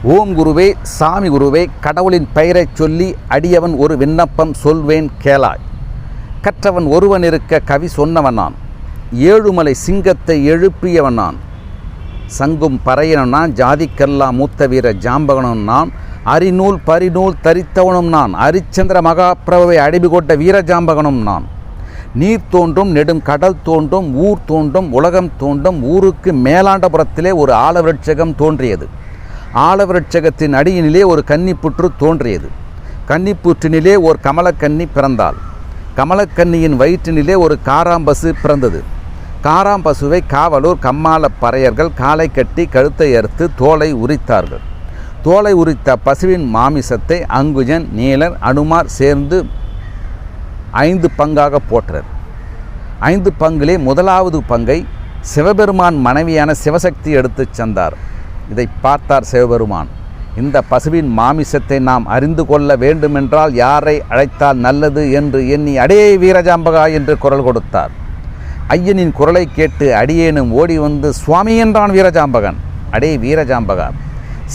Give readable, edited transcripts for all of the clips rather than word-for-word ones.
ஓம் குருவே, சாமி குருவே, கடவுளின் பெயரைச் சொல்லி அடியவன் ஒரு விண்ணப்பம் சொல்வேன் கேளாய். கற்றவன் ஒருவன் இருக்க கவி சொன்னவன் நான், ஏழுமலை சிங்கத்தை எழுப்பியவன் நான், சங்கும் பறையனும் நான், ஜாதிக்கெல்லாம் மூத்த வீர ஜாம்பகனும் நான், அரிநூல் பரிநூல் தரித்தவனும் நான், அரிச்சந்திர மகாபிரபுவை அடிமை கொண்ட வீர ஜாம்பகனும் நான். நீர் தோன்றும் நெடும் கடல் தோன்றும் ஊர் தோன்றும் உலகம் தோன்றும் ஊருக்கு மேலாண்டபுரத்திலே ஒரு ஆலவிருட்சகம் தோன்றியது. ஆலவிருட்சகத்தின் அடியினிலே ஒரு கன்னிப்புற்று தோன்றியது. கன்னிப்புற்றினிலே ஒரு கமலக்கன்னி பிறந்தாள். கமலக்கன்னியின் வயிற்றினிலே ஒரு காராம்பசு பிறந்தது. காராம்பசுவை காவலூர் கம்மாள பறையர்கள் காலை கட்டி கழுத்தை அறுத்து தோலை உரித்தார்கள். தோலை உரித்த பசுவின் மாமிசத்தை அங்குஜன், நீலர், அனுமார் சேர்ந்து 5 பங்காக போற்றர். 5 பங்கிலே முதலாவது பங்கை சிவபெருமான் மனைவியான சிவசக்தி எடுத்துச் சென்றார். இதை பார்த்தார் சிவபெருமான். இந்த பசுவின் மாமிசத்தை நாம் அறிந்து கொள்ள வேண்டுமென்றால் யாரை அழைத்தால் நல்லது என்று எண்ணி அடே வீரஜாம்பகா என்று குரல் கொடுத்தார். ஐயனின் குரலை கேட்டு அடியேனும் ஓடி வந்து சுவாமி என்றான் வீரஜாம்பகன். அடே வீரஜாம்பகா,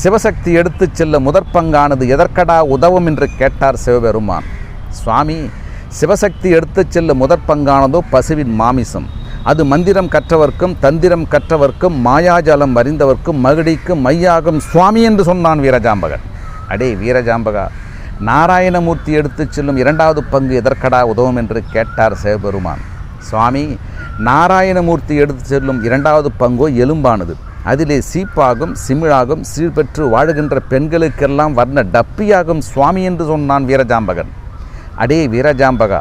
சிவசக்தி எடுத்துச் செல்ல முதற்பங்கானது எதற்கடா உதவும் என்று கேட்டார் சிவபெருமான். சுவாமி, சிவசக்தி எடுத்துச் செல்ல முதற்பங்கானதோ பசுவின் மாமிசம். அது மந்திரம் கற்றவர்க்கும் தந்திரம் கற்றவர்க்கும் மாயாஜாலம் அறிந்தவர்க்கும் மகிடிக்கும் மையாகும் சுவாமி என்று சொன்னான் வீரஜாம்பகன். அடே வீரஜாம்பகா, நாராயணமூர்த்தி எடுத்துச் செல்லும் 2வது பங்கு எதற்கடா உதவும் என்று கேட்டார் சிவபெருமான். சுவாமி, நாராயணமூர்த்தி எடுத்து செல்லும் 2வது பங்கோ எலும்பானது. அதிலே சீப்பாகும் சிமிழாகும் சீர்பெற்று வாழுகின்ற பெண்களுக்கெல்லாம் வர்ண டப்பியாகும் சுவாமி என்று சொன்னான் வீரஜாம்பகன். அடே வீரஜாம்பகா,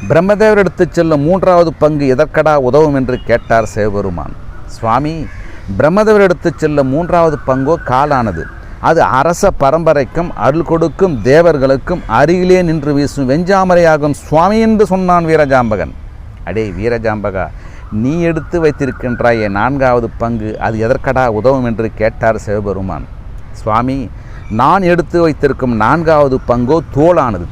பிரம்மதேவர் எடுத்துச் செல்லும் 3வது பங்கு எதற்கடா உதவும் என்று கேட்டார் சிவபெருமான். சுவாமி, பிரம்மதேவர் எடுத்துச் செல்லும் 3வது பங்கோ காலானது. அது அரச பரம்பரைக்கும் அருள் கொடுக்கும் தேவர்களுக்கும் அருகிலே நின்று வீசும் வெஞ்சாமரையாகும் சுவாமி என்று சொன்னான் வீரஜாம்பகன். அடே வீரஜாம்பகா, நீ எடுத்து வைத்திருக்கின்றாயே 4வது பங்கு, அது எதற்கடா உதவும் என்று கேட்டார் சிவபெருமான். சுவாமி, நான் எடுத்து வைத்திருக்கும் 4வது பங்கோ தோளானது.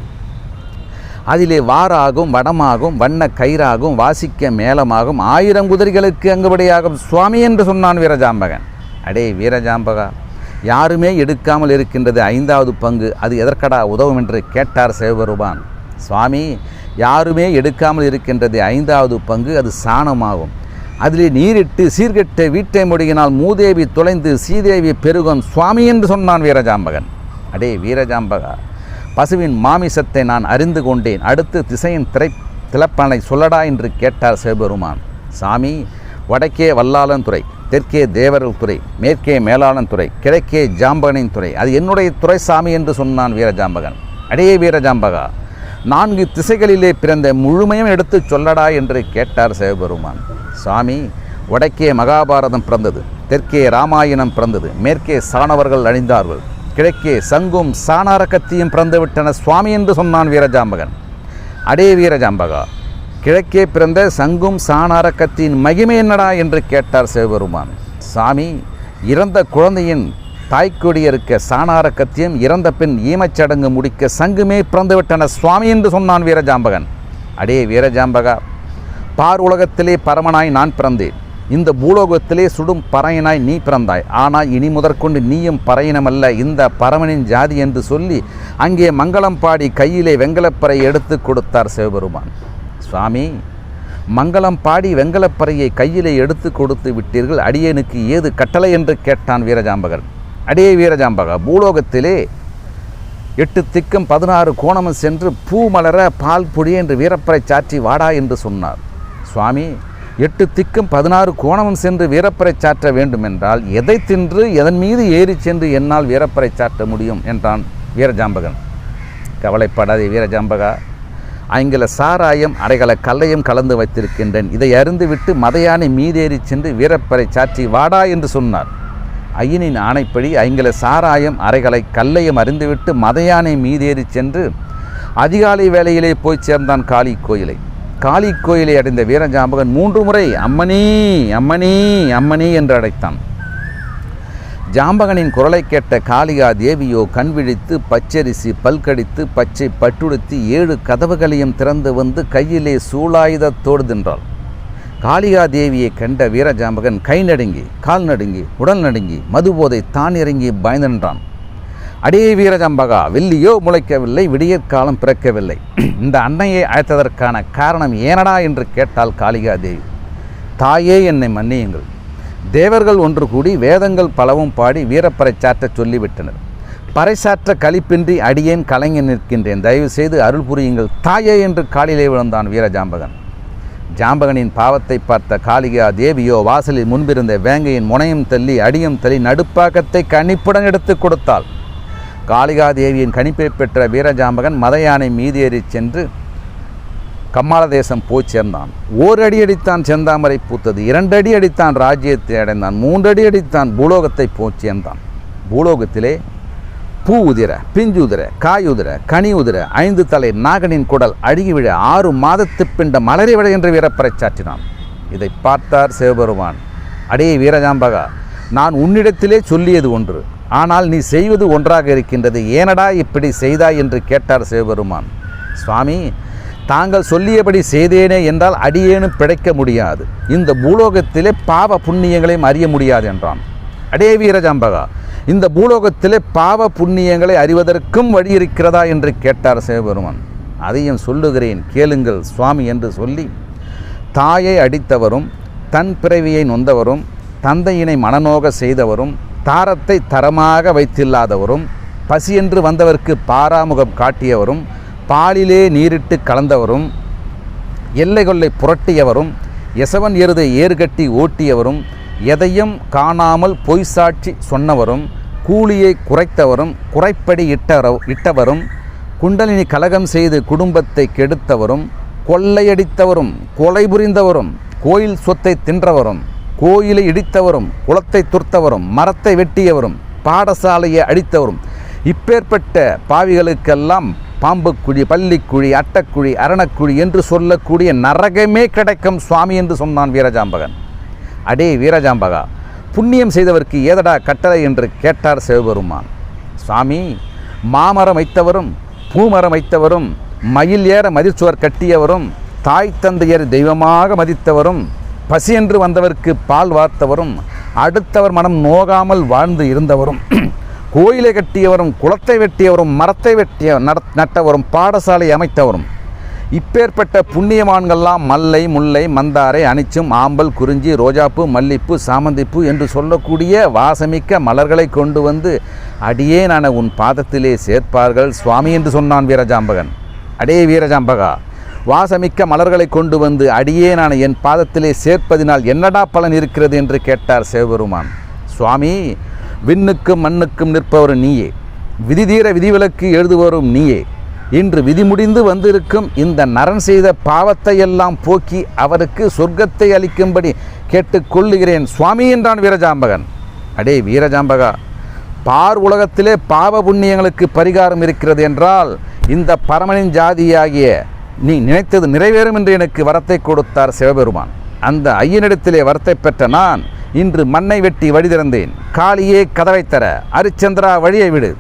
அதிலே வாராகும் வடமாகும் வண்ண கயிறாகும் வாசிக்க மேளமாகும் 1000 குதிரைகளுக்கு அங்குபடியாகும் சுவாமி என்று சொன்னான் வீரஜாம்பகன். அடே வீரஜாம்பகா, யாருமே எடுக்காமல் இருக்கின்றது 5வது பங்கு, அது எதற்கடா உதவும் என்று கேட்டார் சிவபெருமான். சுவாமி, யாருமே எடுக்காமல் இருக்கின்றது 5வது பங்கு, அது சாணமாகும். அதிலே நீரிட்டு சீர்கெட்ட வீட்டை முடியினால் மூதேவி தொலைந்து சீதேவி பெருகும் சுவாமி என்று சொன்னான் வீரஜாம்பகன். அடே வீரஜாம்பகா, பசுவின் மாமிசத்தை நான் அறிந்து கொண்டேன். அடுத்து திசையின் திலப்பனை சொல்லடா என்று கேட்டார் சிவபெருமான். சாமி, வடக்கே வல்லாளன் துறை, தெற்கே தேவர்கள் துறை, மேற்கே மேலாளன் துறை, கிழக்கே ஜாம்பகனின் துறை, அது என்னுடைய துறை சாமி என்று சொன்னான் வீரஜாம்பகன். அடே வீரஜாம்பகா, 4 திசைகளிலே பிறந்த முழுமையும் எடுத்து சொல்லடா என்று கேட்டார் சிவபெருமான். சுவாமி, வடக்கே மகாபாரதம் பிறந்தது, தெற்கே ராமாயணம் பிறந்தது, மேற்கே சாணவர்கள் அழிந்தார்கள், கிழக்கே சங்கும் சாணாரக்கத்தியும் பிறந்துவிட்டன சுவாமி என்று சொன்னான் வீரஜாம்பகன். அடே வீரஜாம்பகா, கிழக்கே பிறந்த சங்கும் சாணாரக்கத்தின் மகிமை என்னடா என்று கேட்டார் சிவபெருமான். சாமி, இறந்த குழந்தையின் தாய்க்கொடியிருக்க சாணாரக்கத்தியம், இறந்த பின் ஈமச்சடங்கு முடிக்க சங்குமே பிறந்துவிட்டன சுவாமி என்று சொன்னான் வீரஜாம்பகன். அடே வீரஜாம்பகா, பார் உலகத்திலே பரமனாய் நான் பிறந்தேன், இந்த பூலோகத்திலே சுடும் பறையனாய் நீ பிறந்தாய். ஆனால் இனி முதற்கொண்டு நீயும் பறையினமல்ல, இந்த பரமனின் ஜாதி என்று சொல்லி அங்கே மங்களம் பாடி கையிலே வெங்கலப்பறை எடுத்து கொடுத்தார் சிவபெருமான். சுவாமி, மங்களம் பாடி வெங்கலப்பறையை கையிலே எடுத்து கொடுத்து விட்டீர்கள், அடியேனுக்கு ஏது கட்டளை என்று கேட்டான் வீரஜாம்பகன். அடே வீரஜாம்பகா, பூலோகத்திலே 8 திக்கும் 16 கோணமும் சென்று பூ மலர பால் பொடிய என்று வீரப்பறை சாற்றி வாடா என்று சொன்னார். சுவாமி, 8 திக்கும் 16 கோணமும் சென்று வீரப்பறை சாற்ற வேண்டுமென்றால் எதை தின்று எதன் மீது ஏறி சென்று என்னால் வீரப்பறை சாற்ற முடியும் என்றான் வீரஜாம்பகன். கவலைப்படாதே வீரஜாம்பகா, ஆங்கில சாராயம் அரைகள கல்லையும் கலந்து வைத்திருக்கின்றேன், இதை அறிந்துவிட்டு மதையானை மீதேறி சென்று வீரப்பறை சாற்றி வாடா என்று சொன்னார். ஐயனின் ஆணைப்படி ஐங்கில சாராயம் அரைகளை கல்லையும் அறிந்துவிட்டு மதையானை மீதேறி சென்று அதிகாலை வேளையிலே போய் சேர்ந்தான் காளி கோயிலை. காளி கோயிலை அடைந்த வீரஜாம்பகன் 3 முறை அம்மணி அம்மணி அம்மணி என்று அழைத்தான். ஜாம்பகனின் குரலை கேட்ட காளிகா தேவியோ கண் விழித்து பச்சரிசி பல்கடித்து பச்சை பட்டுடுத்தி 7 கதவுகளையும் திறந்து வந்து கையிலே சூளாயுதத்தோடு தின்றாள். காளிகா தேவியை கண்ட வீரஜாம்பகன் கை நடுங்கி கால் நடுங்கி உடல் நடுங்கி மதுபோதை தான் இறங்கி பயந்து நின்றான். அடே வீரஜாம்பகா, வெள்ளியோ முளைக்கவில்லை, விடியற்காலம் பிறக்கவில்லை. இந்த அன்னையை அழைத்ததற்கான காரணம் ஏனடா என்று கேட்டால் காளிகா தேவி, தாயே என்னை மன்னியுங்கள். தேவர்கள் ஒன்று கூடி வேதங்கள் பலவும் பாடி வீரப்பறைச்சாற்ற சொல்லிவிட்டனர். பறைசாற்ற களிப்பின்றி அடியேன் கலைஞன் நிற்கின்றேன், தயவு செய்து அருள் புரியுங்கள் தாயே என்று காலிலே விழுந்தான் வீரஜாம்பகன். ஜாம்பகனின் பாவத்தை பார்த்த காளிகா தேவியோ வாசலில் முன்பிருந்த வேங்கையின் முனையும் தள்ளி அடியும் தள்ளி நடுப்பாக்கத்தை கணிப்புடன் எடுத்து கொடுத்தாள். காளிகா தேவியின் கணிப்பை பெற்ற வீரஜாம்பகன் மத யானை மீதேறி சென்று கம்மாள தேசம் போய் சேர்ந்தான். 1 அடி அடித்தான் செந்தாமரை பூத்தது, 2 அடி அடித்தான் ராஜ்யத்தை அடைந்தான், 3 அடி அடித்தான் பூலோகத்தை போய் சேர்ந்தான். பூலோகத்திலே பூ உதிர, பிஞ்சு உதிர, காய் உதிர, கனி உதிர, 5 தலை நாகனின் குடல் அழுகிவிட 6 மாதத்து பிண்ட மலரை விட என்று வீரப்பறை சாற்றினான். இதை பார்த்தார் சிவபெருமான். அடே வீரஜாம்பகா, நான் உன்னிடத்திலே சொல்லியது ஒன்று, ஆனால் நீ செய்வது ஒன்றாக இருக்கின்றது, ஏனடா இப்படி செய்தாய் என்று கேட்டார் சிவபெருமான். சுவாமி, தாங்கள் சொல்லியபடி செய்தேனே என்றால் அடியேனும் பிழைக்க முடியாது, இந்த பூலோகத்திலே பாவ புண்ணியங்களையும் அறிய முடியாது என்றான். அடே வீரஜாம்பகா, இந்த பூலோகத்திலே பாவ புண்ணியங்களை அறிவதற்கும் வழி இருக்கிறதா என்று கேட்டார் சிவபெருமான். அதையும் சொல்லுகிறேன் கேளுங்கள் சுவாமி என்று சொல்லி, தாயை அடித்தவரும் தன் பிறவியை நொந்தவரும் தந்தையினை மனநோக செய்தவரும் தாரத்தை தரமாக வைத்தில்லாதவரும் பசியென்று வந்தவர்க்கு பாராமுகம் காட்டியவரும் பாலிலே நீரிட்டு கலந்தவரும் எல்லை கொள்ளை புரட்டியவரும் யசவன் எருதை ஏறுகட்டி ஓட்டியவரும் எதையும் காணாமல் பொய் சாட்சி சொன்னவரும் கூலியை குறைத்தவரும் குறைப்படி இட்டவரும் குண்டலினி கலகம் செய்து குடும்பத்தை கெடுத்தவரும் கொள்ளையடித்தவரும் கொலை புரிந்தவரும் கோயில் சொத்தை தின்றவரும் கோயிலை இடித்தவரும் குளத்தை துர்த்தவரும் மரத்தை வெட்டியவரும் பாடசாலையை அடித்தவரும் இப்பேற்பட்ட பாவிகளுக்கெல்லாம் பாம்புக்குழி, பள்ளிக்குழி, அட்டக்குழி, அரணக்குழி என்று சொல்லக்கூடிய நரகமே கிடைக்கும் சுவாமி என்று சொன்னான் வீரஜாம்பகன். அடே வீரஜாம்பகா, புண்ணியம் செய்தவர்க்கு ஏதடா கட்டளை என்று கேட்டார் சிவபெருமான். சுவாமி, மாமரம் வைத்தவரும் பூமரம் வைத்தவரும் மயில் ஏற மதிச்சுவர் கட்டியவரும் தாய் தந்தையர் தெய்வமாக மதித்தவரும் பசியென்று வந்தவர்க்கு பால் வார்த்தவரும் அடுத்தவர் மனம் நோகாமல் வாழ்ந்து இருந்தவரும் கோயிலை கட்டியவரும் குளத்தை வெட்டியவரும் மரத்தை நட்டவரும் பாடசாலை அமைத்தவரும் இப்பேற்பட்ட புண்ணியமான்கள்லாம் மல்லை, முல்லை, மந்தாரை, அனிச்சும், ஆம்பல், குறிஞ்சி, ரோஜாப்பூ, மல்லிப்பூ, சாமந்திப்பூ என்று சொல்லக்கூடிய வாசமிக்க மலர்களை கொண்டு வந்து அடியேனான உன் பாதத்திலே சேர்ப்பார்கள் சுவாமி என்று சொன்னான் வீரஜாம்பகன். அடே வீரஜாம்பகா, வாசமிக்க மலர்களை கொண்டு வந்து அடியேனான என் பாதத்திலே சேர்ப்பதினால் என்னடா பலன் இருக்கிறது என்று கேட்டார் சிவபெருமான். சுவாமி, விண்ணுக்கும் மண்ணுக்கும் நிற்பவர் நீயே, விதிதீர விதிவிலக்கு எழுதுவரும் நீயே. இன்று விதி முடிந்து வந்திருக்கும் இந்த நரன் செய்த பாவத்தை எல்லாம் போக்கி அவருக்கு சொர்க்கத்தை அளிக்கும்படி கேட்டுக்கொள்ளுகிறேன் சுவாமி என்றான் வீரஜாம்பகன். அடே வீரஜாம்பகா, பார் உலகத்திலே பாவ புண்ணியங்களுக்கு பரிகாரம் இருக்கிறது என்றால் இந்த பரமனின் ஜாதியாகிய நீ நினைத்தது நிறைவேறும் என்று எனக்கு வரத்தை கொடுத்தார் சிவபெருமான். அந்த ஐயனிடத்திலே வரத்தை பெற்ற நான் இன்று மண்ணை வெட்டி வழி திறந்தேன். காளியே கதவை தர, அரிச்சந்திரா வழியை விடு.